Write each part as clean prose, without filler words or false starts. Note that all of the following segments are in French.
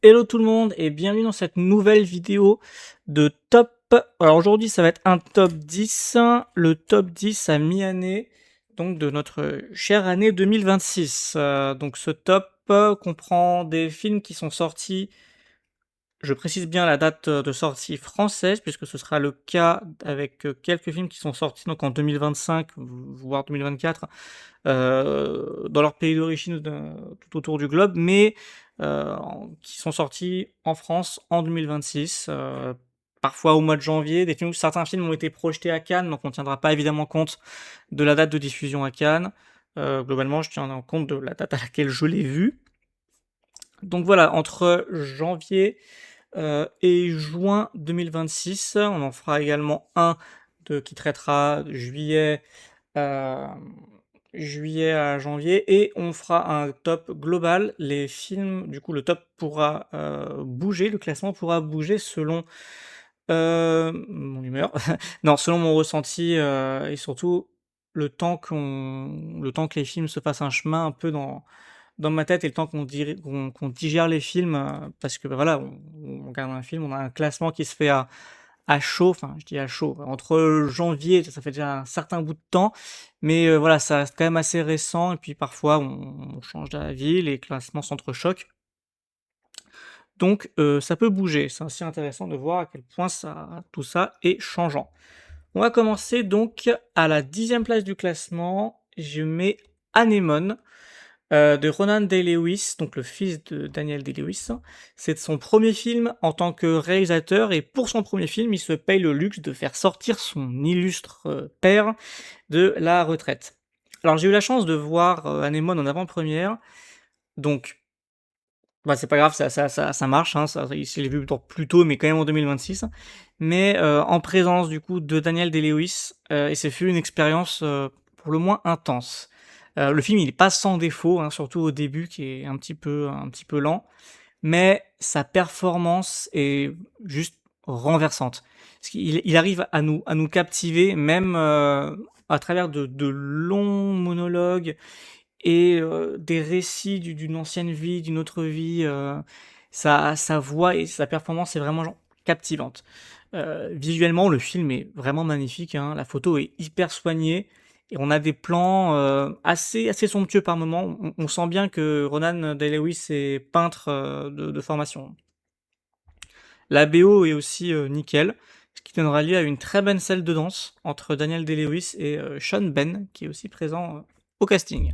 Hello tout le monde et bienvenue dans cette nouvelle vidéo de top. Alors aujourd'hui ça va être un top 10, le top 10 à mi-année, donc de notre chère année 2026. Donc ce top comprend des films qui sont sortis, je précise bien la date de sortie française, puisque ce sera le cas avec quelques films qui sont sortis donc en 2025, voire 2024, dans leur pays d'origine tout autour du globe, mais qui sont sortis en France en 2026, parfois au mois de janvier. Certains films ont été projetés à Cannes, donc on ne tiendra pas évidemment compte de la date de diffusion à Cannes. Globalement, je tiens en compte de la date à laquelle je l'ai vu. Donc voilà, entre janvier et juin 2026, on en fera également un qui traitera de euh, juillet à janvier, et on fera un top global. Les films, du coup, le top pourra bouger, le classement pourra bouger selon mon humeur, non, selon mon ressenti, et surtout le temps que les films se fassent un chemin un peu dans ma tête, et le temps qu'on digère les films, parce que bah, voilà, on regarde un film, on a un classement qui se fait à chaud, enfin je dis à chaud, entre janvier, ça fait déjà un certain bout de temps, mais voilà, ça reste quand même assez récent, et puis parfois on change d'avis, les classements s'entrechoquent, donc ça peut bouger. C'est aussi intéressant de voir à quel point tout ça est changeant. On va commencer donc à la 10e place du classement, je mets Anémone, de Ronan Day-Lewis, donc le fils de Daniel Day-Lewis. C'est son premier film en tant que réalisateur, et pour son premier film, il se paye le luxe de faire sortir son illustre père de la retraite. Alors j'ai eu la chance de voir Anémone en avant-première, donc bah, c'est pas grave, ça marche, hein, je l'ai vu plus tôt, mais quand même en 2026. Mais en présence du coup de Daniel Day-Lewis, et ce fut une expérience pour le moins intense. Le film il est pas sans défaut, hein, surtout au début qui est un petit peu lent, mais sa performance est juste renversante. Parce qu'il arrive à nous captiver même à travers de longs monologues et des récits d'une ancienne vie, d'une autre vie. Sa voix et sa performance est vraiment genre, captivante. Visuellement, le film est vraiment magnifique, hein. La photo est hyper soignée et on a des plans assez somptueux par moments. On sent bien que Ronan Day-Lewis est peintre de formation. La BO est aussi nickel, ce qui donnera lieu à une très bonne scène de danse entre Daniel Day-Lewis et Sean Ben, qui est aussi présent au casting.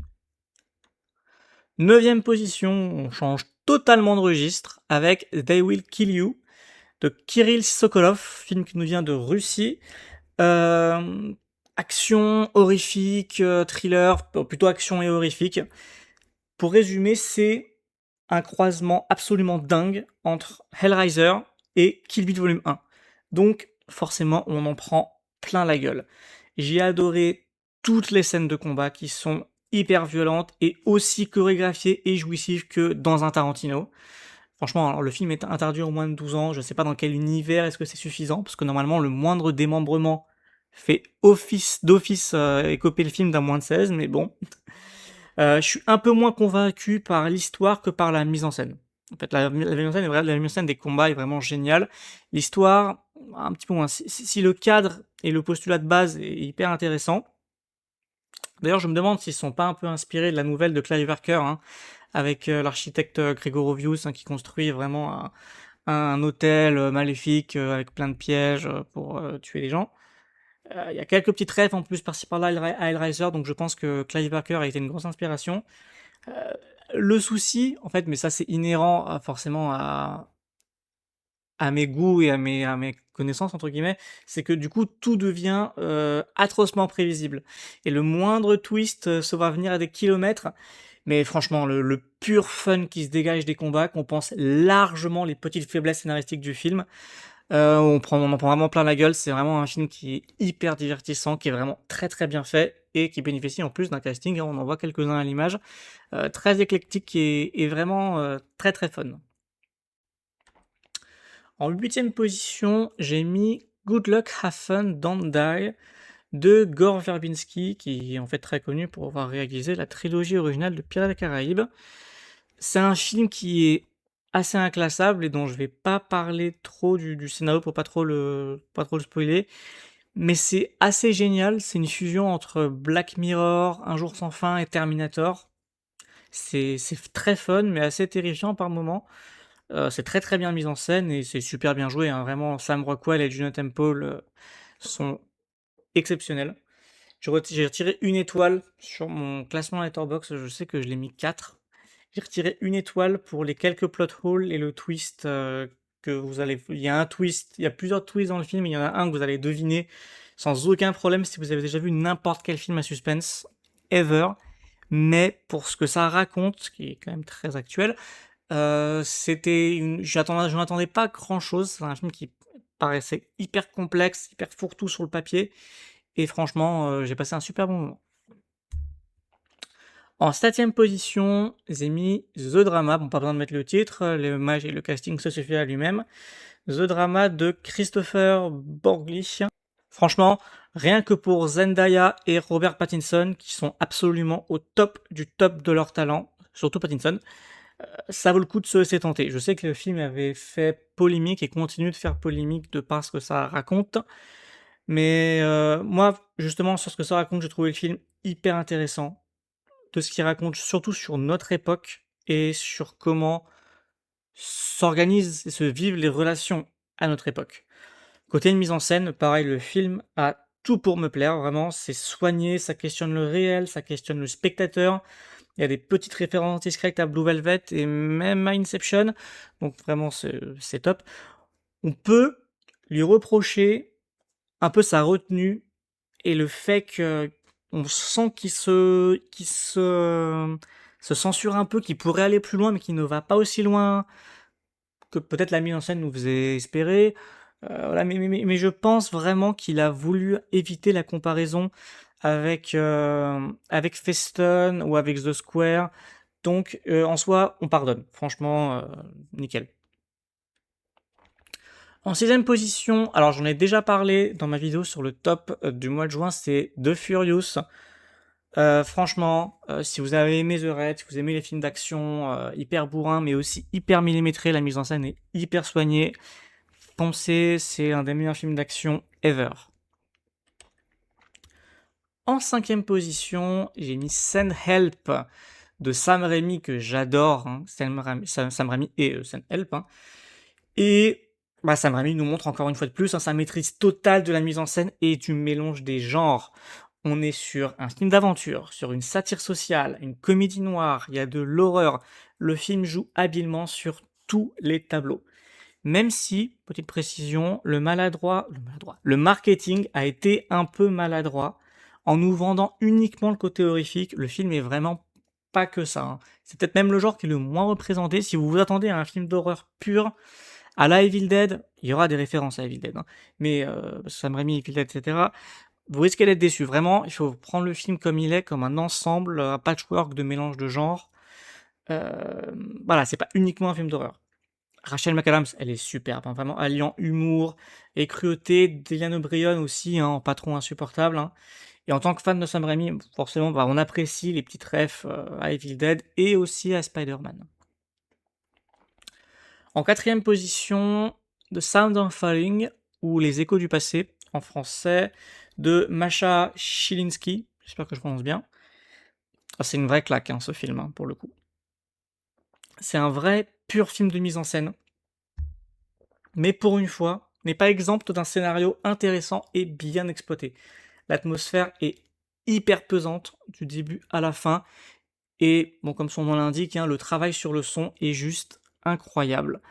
9e position, on change totalement de registre avec They Will Kill You de Kirill Sokolov, film qui nous vient de Russie. Euh, Action, horrifique, thriller, plutôt action et horrifique. Pour résumer, c'est un croisement absolument dingue entre Hellraiser et Kill Bill Volume 1. Donc forcément, on en prend plein la gueule. J'ai adoré toutes les scènes de combat qui sont hyper violentes et aussi chorégraphiées et jouissives que dans un Tarantino. Franchement, alors, le film est interdit aux moins de 12 ans, je sais pas dans quel univers est-ce que c'est suffisant, parce que normalement le moindre démembrement fait office d'office écoper le film d'un moins de 16, mais bon. Je suis un peu moins convaincu par l'histoire que par la mise en scène. En fait, la mise en scène, la mise en scène des combats est vraiment géniale. L'histoire, un petit peu moins. Si le cadre et le postulat de base est hyper intéressant. D'ailleurs, je me demande s'ils ne sont pas un peu inspirés de la nouvelle de Clive Barker, hein, avec l'architecte Gregorovius, hein, qui construit vraiment un hôtel maléfique avec plein de pièges pour tuer les gens. Il y a quelques petites rêves en plus par-ci par-là à Hellraiser, donc je pense que Clive Barker a été une grosse inspiration. Euh, le souci, en fait, mais ça c'est inhérent forcément à mes goûts et à mes connaissances, entre guillemets, c'est que du coup tout devient atrocement prévisible. Et le moindre twist se va venir à des kilomètres, mais franchement, le pur fun qui se dégage des combats compense largement les petites faiblesses scénaristiques du film. On en prend vraiment plein la gueule, c'est vraiment un film qui est hyper divertissant, qui est vraiment très très bien fait, et qui bénéficie en plus d'un casting, hein, on en voit quelques-uns à l'image, très éclectique et vraiment très très fun. En 8e position, j'ai mis Good Luck Have Fun Don't Die de Gore Verbinski, qui est en fait très connu pour avoir réalisé la trilogie originale de Pirates des Caraïbes. C'est un film qui est assez inclassable et dont je vais pas parler trop du scénario pour pas trop le spoiler. Mais c'est assez génial, c'est une fusion entre Black Mirror, Un jour sans fin et Terminator. C'est très fun, mais assez terrifiant par moments. C'est très très bien mis en scène et c'est super bien joué, hein. Vraiment, Sam Rockwell et Juno Temple sont exceptionnels. J'ai retiré une étoile sur mon classement Letterboxd, je sais que je l'ai mis 4. J'ai retiré une étoile pour les quelques plot holes et le twist que vous allez. Il y a un twist, il y a plusieurs twists dans le film, il y en a un que vous allez deviner sans aucun problème si vous avez déjà vu n'importe quel film à suspense, ever. Mais pour ce que ça raconte, qui est quand même très actuel, je n'attendais pas grand chose. C'est un film qui paraissait hyper complexe, hyper fourre-tout sur le papier. Et franchement, j'ai passé un super bon moment. En 7ème position, j'ai mis The Drama. Bon, pas besoin de mettre le titre, l'image et le casting se suffit à lui-même. The Drama de Christopher Borgli. Franchement, rien que pour Zendaya et Robert Pattinson, qui sont absolument au top du top de leur talent, surtout Pattinson, ça vaut le coup de se laisser tenter. Je sais que le film avait fait polémique et continue de faire polémique de par ce que ça raconte. Mais moi, justement, sur ce que ça raconte, j'ai trouvé le film hyper intéressant. De ce qu'il raconte, surtout sur notre époque et sur comment s'organisent et se vivent les relations à notre époque. Côté de mise en scène, pareil, le film a tout pour me plaire, vraiment, c'est soigné, ça questionne le réel, ça questionne le spectateur. Il y a des petites références discrètes à Blue Velvet et même à Inception, donc vraiment c'est top. On peut lui reprocher un peu sa retenue et le fait que on sent qu'il se censure un peu, qu'il pourrait aller plus loin, mais qu'il ne va pas aussi loin que peut-être la mise en scène nous faisait espérer. Voilà, mais je pense vraiment qu'il a voulu éviter la comparaison avec Feston ou avec The Square. Donc, en soi, on pardonne. Franchement, nickel. En 6ème position, alors j'en ai déjà parlé dans ma vidéo sur le top du mois de juin, c'est The Furious. Franchement, si vous avez aimé The Raid, si vous aimez les films d'action hyper bourrins, mais aussi hyper millimétrés, la mise en scène est hyper soignée, foncez, c'est un des meilleurs films d'action ever. En 5ème position, j'ai mis Send Help de Sam Raimi, que j'adore, hein. Sam Raimi et Send Help. Hein. Et bah, Sam Raimi nous montre encore une fois de plus sa maîtrise totale de la mise en scène et du mélange des genres. On est sur un film d'aventure, sur une satire sociale, une comédie noire, il y a de l'horreur. Le film joue habilement sur tous les tableaux. Même si, petite précision, le marketing a été un peu maladroit. En nous vendant uniquement le côté horrifique, le film est vraiment pas que ça. Hein. C'est peut-être même le genre qui est le moins représenté. Si vous vous attendez à un film d'horreur pur, à la Evil Dead, il y aura des références à Evil Dead, hein. Mais Sam Raimi, Evil Dead, etc., vous risquez d'être déçu. Vraiment, il faut prendre le film comme il est, comme un ensemble, un patchwork de mélange de genres. Voilà, c'est pas uniquement un film d'horreur. Rachel McAdams, elle est superbe, hein, vraiment alliant humour et cruauté. Dylan O'Brien aussi, hein, en patron insupportable. Hein. Et en tant que fan de Sam Raimi, forcément, bah, on apprécie les petites refs à Evil Dead et aussi à Spider-Man. En 4ème position, The Sound of Falling, ou Les Échos du passé, en français, de Masha Chilinsky, j'espère que je prononce bien. Ah, c'est une vraie claque, hein, ce film, hein, pour le coup. C'est un vrai pur film de mise en scène, mais pour une fois, n'est pas exempt d'un scénario intéressant et bien exploité. L'atmosphère est hyper pesante du début à la fin, et bon, comme son nom l'indique, hein, le travail sur le son est juste incroyable.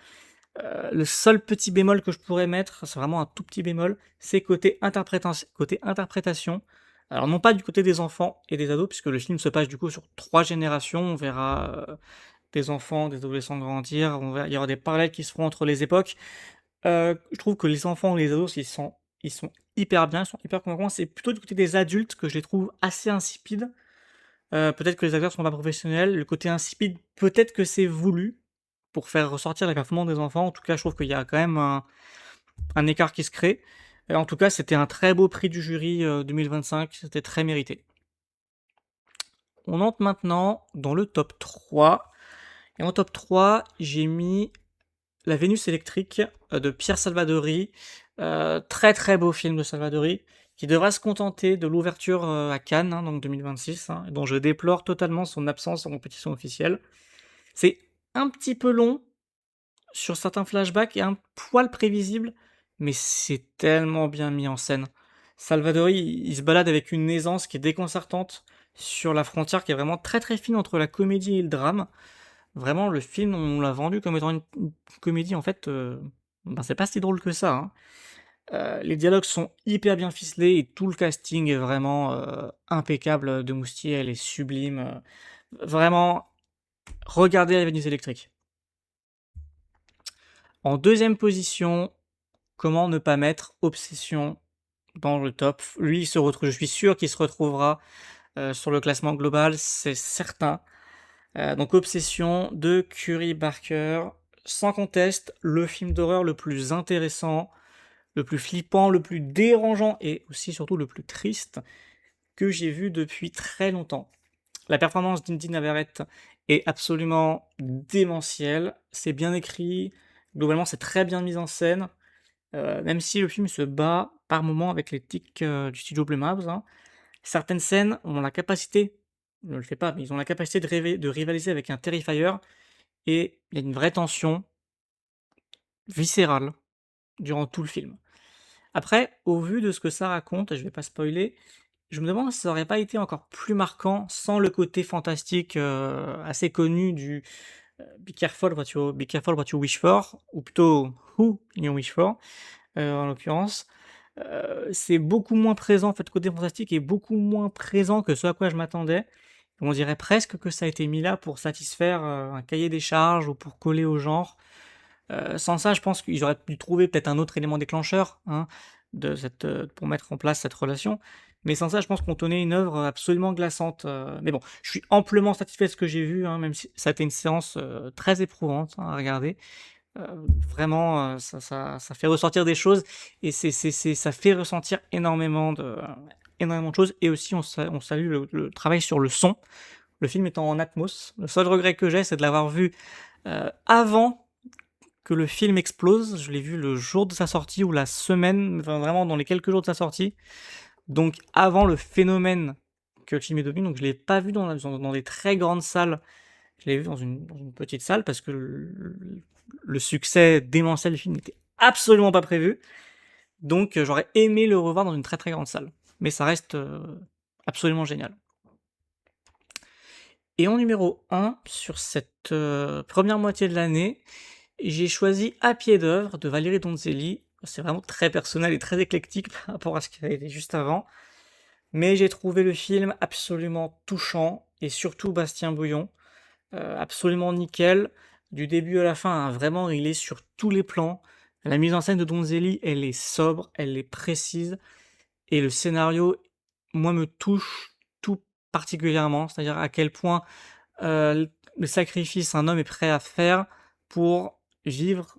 Le seul petit bémol que je pourrais mettre, c'est vraiment un tout petit bémol, c'est côté interprétation. Alors non pas du côté des enfants et des ados, puisque le film se passe du coup sur 3 générations, on verra des enfants, des adolescents grandir, il y aura des parallèles qui se feront entre les époques. Je trouve que les enfants et les ados, ils sont hyper bien, ils sont hyper convaincants. C'est plutôt du côté des adultes que je les trouve assez insipides. Peut-être que les acteurs sont pas professionnels. Le côté insipide, peut-être que c'est voulu pour faire ressortir la performance des enfants. En tout cas, je trouve qu'il y a quand même un écart qui se crée. Et en tout cas, c'était un très beau prix du jury 2025. C'était très mérité. On entre maintenant dans le top 3. Et en top 3, j'ai mis La Vénus électrique de Pierre Salvadori. Très très beau film de Salvadori, qui devra se contenter de l'ouverture à Cannes, hein, donc 2026, hein, dont je déplore totalement son absence en compétition officielle. C'est un petit peu long sur certains flashbacks et un poil prévisible, mais c'est tellement bien mis en scène. Salvadori, il se balade avec une aisance qui est déconcertante sur la frontière qui est vraiment très très fine entre la comédie et le drame. Vraiment, le film, on l'a vendu comme étant une comédie, en fait, ben, c'est pas si drôle que ça, hein. Les dialogues sont hyper bien ficelés et tout le casting est vraiment, impeccable. De Moustier, elle est sublime, vraiment, regardez La Vénus électrique. En deuxième position, comment ne pas mettre Obsession dans le top? Lui, il se retrouve, je suis sûr qu'il se retrouvera, sur le classement global, c'est certain. Donc Obsession de Curry Barker, sans conteste, le film d'horreur le plus intéressant, le plus flippant, le plus dérangeant et aussi surtout le plus triste que j'ai vu depuis très longtemps. La performance d'Indy Navarrete est absolument démentielle, c'est bien écrit, globalement c'est très bien mis en scène, même si le film se bat par moments avec les tics du studio Blumhouse, hein. Certaines scènes ont la capacité, ne le fait pas, mais ils ont la capacité de rivaliser avec un Terrifier et il y a une vraie tension viscérale durant tout le film. Après, au vu de ce que ça raconte, et je vais pas spoiler, je me demande si ça aurait pas été encore plus marquant sans le côté fantastique, assez connu du, be careful what you wish for, ou plutôt who you wish for, en l'occurrence. C'est beaucoup moins présent, en fait, côté fantastique est beaucoup moins présent que ce à quoi je m'attendais. On dirait presque que ça a été mis là pour satisfaire, un cahier des charges ou pour coller au genre. Sans ça, je pense qu'ils auraient pu trouver peut-être un autre élément déclencheur, hein, pour mettre en place cette relation. Mais sans ça, je pense qu'on tenait une œuvre absolument glaçante. Mais bon, je suis amplement satisfait de ce que j'ai vu, hein, même si ça a été une séance très éprouvante, hein, à regarder. Vraiment, ça fait ressortir des choses et ça fait ressentir énormément de choses. Et aussi, on salue le travail sur le son. Le film étant en Atmos. Le seul regret que j'ai, c'est de l'avoir vu avant que le film explose. Je l'ai vu le jour de sa sortie ou la semaine, enfin vraiment dans les quelques jours de sa sortie. Donc avant le phénomène que le film est devenu. Donc je l'ai pas vu dans des très grandes salles. Je l'ai vu dans une petite salle parce que le succès démentiel du film n'était absolument pas prévu. Donc j'aurais aimé le revoir dans une très très grande salle. Mais ça reste absolument génial. Et en numéro 1, sur cette première moitié de l'année, j'ai choisi À pied d'œuvre de Valérie Donzelli. C'est vraiment très personnel et très éclectique par rapport à ce qui avait été juste avant. Mais j'ai trouvé le film absolument touchant, et surtout Bastien Bouillon, absolument nickel. Du début à la fin, hein, vraiment, il est sur tous les plans. La mise en scène de Donzelli, elle est sobre, elle est précise, et le scénario, moi, me touche tout particulièrement. C'est-à-dire à quel point le sacrifice un homme est prêt à faire pour vivre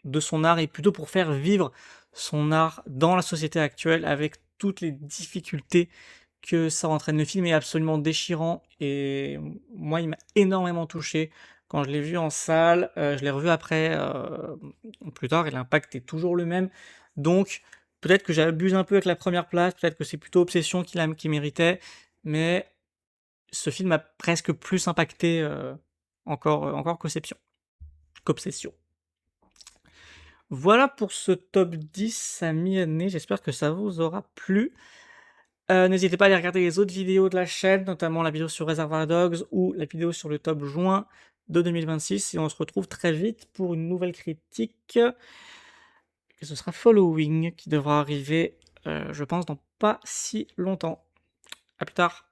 de son art et plutôt pour faire vivre son art dans la société actuelle avec toutes les difficultés que ça entraîne. Le film est absolument déchirant et moi, il m'a énormément touché quand je l'ai vu en salle. Je l'ai revu après, plus tard, et l'impact est toujours le même. Donc, peut-être que j'abuse un peu avec la première place, peut-être que c'est plutôt Obsession qui méritait, mais ce film m'a presque plus impacté encore qu'Obsession. Voilà pour ce top 10 à mi-année, j'espère que ça vous aura plu. N'hésitez pas à aller regarder les autres vidéos de la chaîne, notamment la vidéo sur Reservoir Dogs ou la vidéo sur le top juin de 2026, et on se retrouve très vite pour une nouvelle critique. Et ce sera Following qui devra arriver, je pense, dans pas si longtemps. À plus tard.